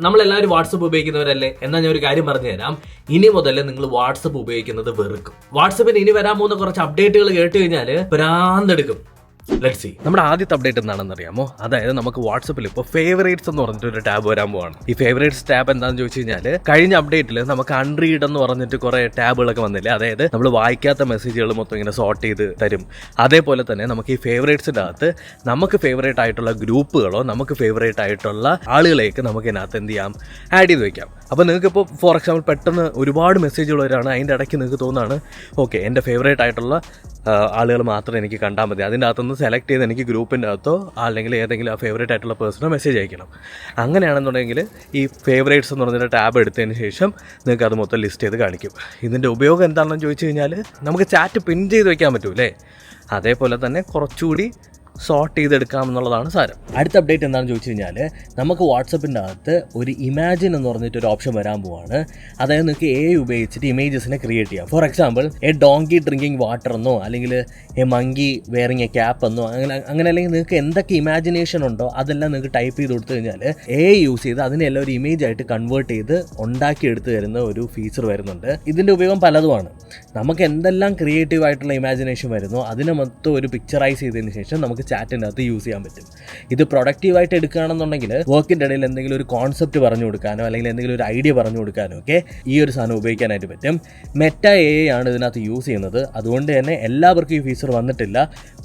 നമ്മളെല്ലാവരും വാട്സപ്പ് ഉപയോഗിക്കുന്നവരല്ലേ? എന്നാൽ ഞാൻ ഒരു കാര്യം പറഞ്ഞു തരാം. ഇനി മുതൽ നിങ്ങൾ വാട്സപ്പ് ഉപയോഗിക്കുന്നത് വെറുക്കും. വാട്സപ്പിന് ഇനി വരാൻ പോകുന്ന കുറച്ച് അപ്ഡേറ്റുകൾ കേട്ട് കഴിഞ്ഞാൽ ഭ്രാന്തെടുക്കും. Let's see. നമ്മുടെ ആദ്യത്തെ അപ്ഡേറ്റ് എന്താണെന്ന് അറിയാമോ? അതായത് നമുക്ക് വാട്സപ്പിൽ ഇപ്പോൾ ഫേവറേറ്റ്സ് എന്ന് പറഞ്ഞിട്ട് ഒരു ടാബ് വരാൻ പോവാണ്. ഈ ഫേവറേറ്റ്സ് ടാബ് എന്താണെന്ന് ചോദിച്ചു കഴിഞ്ഞാൽ, കഴിഞ്ഞ അപ്ഡേറ്റിൽ നമുക്ക് അൺറീഡ് എന്ന് പറഞ്ഞിട്ട് കുറെ ടാബുകളൊക്കെ വന്നില്ലേ? അതായത് നമ്മൾ വായിക്കാത്ത മെസ്സേജുകൾ മൊത്തം ഇങ്ങനെ സോർട്ട് ചെയ്ത് തരും. അതേപോലെ തന്നെ നമുക്ക് ഈ ഫേവറേറ്റ്സിൻ്റെ അകത്ത് നമുക്ക് ഫേവറേറ്റ് ആയിട്ടുള്ള ഗ്രൂപ്പുകളോ നമുക്ക് ഫേവറേറ്റ് ആയിട്ടുള്ള ആളുകളേക്ക് നമുക്ക് ഇതിനകത്ത് എന്ത് ചെയ്യാം, ആഡ് ചെയ്ത് വെക്കാം. അപ്പോൾ നിങ്ങൾക്ക് ഇപ്പോൾ ഫോർ എക്സാമ്പിൾ പെട്ടെന്ന് ഒരുപാട് മെസ്സേജുകൾ വരാണ്. അതിൻ്റെ ഇടയ്ക്ക് നിങ്ങൾക്ക് തോന്നുകയാണ് ഓക്കെ എൻ്റെ ഫേവറേറ്റ് ആയിട്ടുള്ള ആളുകൾ മാത്രം എനിക്ക് കണ്ടാൽ മതി, അതിൻ്റെ അകത്തുനിന്ന് സെലക്ട് ചെയ്ത് എനിക്ക് ഗ്രൂപ്പിൻ്റെ അകത്തോ അല്ലെങ്കിൽ ഏതെങ്കിലും ആ ഫേവറേറ്റ് ആയിട്ടുള്ള പേഴ്സണോ മെസ്സേജ് അയക്കണം. അങ്ങനെയാണെന്നുണ്ടെങ്കിൽ ഈ ഫേവറേറ്റ്സ് എന്ന് പറഞ്ഞൊരു ടാബ് എടുത്തതിന് ശേഷം നിങ്ങൾക്ക് അത് മൊത്തം ലിസ്റ്റ് ചെയ്ത് കാണിക്കും. ഇതിൻ്റെ ഉപയോഗം എന്താണെന്ന് ചോദിച്ചു കഴിഞ്ഞാൽ, നമുക്ക് ചാറ്റ് പിൻ ചെയ്ത് വെക്കാൻ പറ്റൂലേ? അതേപോലെ തന്നെ കുറച്ചുകൂടി സോർട്ട് ചെയ്തെടുക്കാം എന്നുള്ളതാണ് സാരം. അടുത്ത അപ്ഡേറ്റ് എന്താണെന്ന് ചോദിച്ചു കഴിഞ്ഞാൽ, നമുക്ക് വാട്സപ്പിൻ്റെ അകത്ത് ഒരു ഇമാജിൻ എന്ന് പറഞ്ഞിട്ടൊരു ഓപ്ഷൻ വരാൻ പോവാണ്. അതായത് നിങ്ങൾക്ക് AI ഉപയോഗിച്ചിട്ട് ഇമേജസിനെ ക്രിയേറ്റ് ചെയ്യാം. For example A donkey drinking water എന്നോ അല്ലെങ്കിൽ A monkey wearing A cap എന്നോ അങ്ങനെ അല്ലെങ്കിൽ നിങ്ങൾക്ക് എന്തൊക്കെ ഇമാജിനേഷൻ ഉണ്ടോ അതെല്ലാം നിങ്ങൾക്ക് ടൈപ്പ് ചെയ്ത് കൊടുത്തു കഴിഞ്ഞാൽ AI യൂസ് ചെയ്ത് അതിനെല്ലാം ഒരു ഇമേജ് ആയിട്ട് കൺവേർട്ട് ചെയ്ത് ഉണ്ടാക്കിയെടുത്ത് തരുന്ന ഒരു ഫീച്ചർ വരുന്നുണ്ട്. ഇതിൻ്റെ ഉപയോഗം പലതുമാണ്. നമുക്ക് എന്തെല്ലാം ക്രിയേറ്റീവ് ആയിട്ടുള്ള ഇമാജിനേഷൻ വരുന്നോ അതിനെ മൊത്തം ഒരു പിക്ചറൈസ് ചെയ്തതിന് ശേഷം നമുക്ക് ചാറ്റിൻ്റെ അകത്ത് യൂസ് ചെയ്യാൻ പറ്റും. ഇത് പ്രൊഡക്റ്റീവായിട്ട് എടുക്കുകയാണെന്നുണ്ടെങ്കിൽ വർക്കിൻ്റെ ഇടയിൽ എന്തെങ്കിലും ഒരു കോൺസെപ്റ്റ് പറഞ്ഞു കൊടുക്കാനോ അല്ലെങ്കിൽ എന്തെങ്കിലും ഒരു ഐഡിയ പറഞ്ഞു കൊടുക്കാനോ ഒക്കെ ഈ ഒരു സാധനം ഉപയോഗിക്കാനായിട്ട് പറ്റും. മെറ്റ AI ആണ് ഇതിനകത്ത് യൂസ് ചെയ്യുന്നത്. അതുകൊണ്ട് തന്നെ എല്ലാവർക്കും ഈ ഫീച്ചർ വന്നിട്ടില്ല.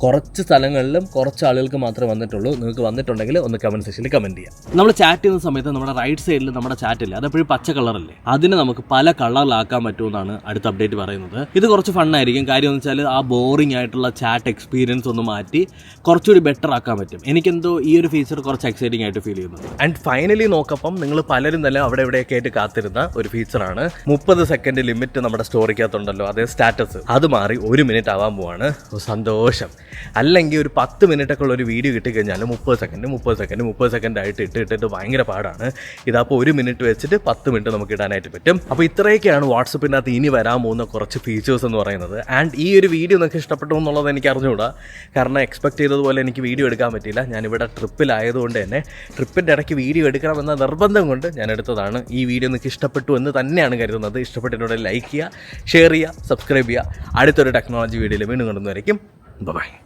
കുറച്ച് സ്ഥലങ്ങളിലും കുറച്ച് ആളുകൾക്ക് മാത്രമേ വന്നിട്ടുള്ളൂ. നിങ്ങൾക്ക് വന്നിട്ടുണ്ടെങ്കിൽ ഒന്ന് കമൻറ്റ് സെക്ഷനിൽ കമൻറ്റ് ചെയ്യാം. നമ്മൾ ചാറ്റ് ചെയ്യുന്ന സമയത്ത് നമ്മുടെ റൈറ്റ് സൈഡിൽ നമ്മുടെ ചാറ്റില്ല, അതെപ്പോഴും പച്ച കളറല്ലേ, അതിനെ നമുക്ക് പല കളറിലാക്കാൻ പറ്റുമെന്നാണ് അടുത്ത അപ്ഡേറ്റ് പറയുന്നത്. ഇത് കുറച്ച് ഫണ്ണായിരിക്കും. കാര്യം എന്ന് വെച്ചാൽ ആ ബോറിംഗ് ആയിട്ടുള്ള ചാറ്റ് എക്സ്പീരിയൻസ് ഒന്ന് മാറ്റി കുറച്ചുകൂടി ബെറ്റർ ആക്കാൻ പറ്റും. എനിക്കെന്തോ ഈ ഒരു ഫീച്ചർ കുറച്ച് എക്സൈറ്റിംഗ് ആയിട്ട് ഫീൽ ചെയ്യുന്നത്. ആൻഡ് ഫൈനലി നോക്കപ്പം നിങ്ങൾ പലരും തന്നെ അവിടെ എവിടെയൊക്കെ ആയിട്ട് കാത്തിരുന്ന ഒരു ഫീച്ചറാണ് 30 സെക്കൻഡ് ലിമിറ്റ് നമ്മുടെ സ്റ്റോറിക്കകത്തുണ്ടല്ലോ, അതേ സ്റ്റാറ്റസ് അത് മാറി 1 മിനിറ്റ് ആവാൻ പോവാണ്. സന്തോഷം. അല്ലെങ്കിൽ ഒരു 10 മിനിറ്റൊക്കെ ഉള്ള ഒരു വീഡിയോ കിട്ടിക്കഴിഞ്ഞാൽ 30 സെക്കൻഡ് ആയിട്ട് ഇട്ടിട്ട് ഭയങ്കര പാടാണ്. ഇതപ്പോൾ 1 മിനിറ്റ് വെച്ചിട്ട് 10 മിനിറ്റ് നമുക്ക് ഇടാനായിട്ട് പറ്റും. അപ്പോൾ ഇത്രയൊക്കെയാണ് വാട്സപ്പിനകത്ത് ഇനി വരാൻ പോകുന്ന കുറച്ച് ഫീച്ചേഴ്സ് എന്ന് പറയുന്നത്. ആൻഡ് ഈ ഒരു വീഡിയോ നിങ്ങൾക്ക് ഇഷ്ടപ്പെട്ടു എന്നുള്ളത് എനിക്ക് അറിഞ്ഞുകൂടാ. കാരണം എക്സ്പെക്ട് ചെയ്തതുപോലെ എനിക്ക് വീഡിയോ എടുക്കാൻ പറ്റിയില്ല. ഞാനിവിടെ ട്രിപ്പിലായതുകൊണ്ട് തന്നെ ട്രിപ്പിൻ്റെ ഇടയ്ക്ക് വീഡിയോ എടുക്കണമെന്ന നിർബന്ധം കൊണ്ട് ഞാൻ എടുത്തതാണ്. ഈ വീഡിയോ നിങ്ങൾക്ക് ഇഷ്ടപ്പെട്ടു എന്ന് തന്നെയാണ് കരുതുന്നത്. ഇഷ്ടപ്പെട്ടിട്ടുണ്ടെങ്കിൽ ലൈക്ക് ചെയ്യുക, ഷെയർ ചെയ്യുക, സബ്സ്ക്രൈബ് ചെയ്യുക. അടുത്തൊരു ടെക്നോളജി വീഡിയോയിൽ വീണ്ടും കാണുന്നതായിരിക്കും. ബൈ.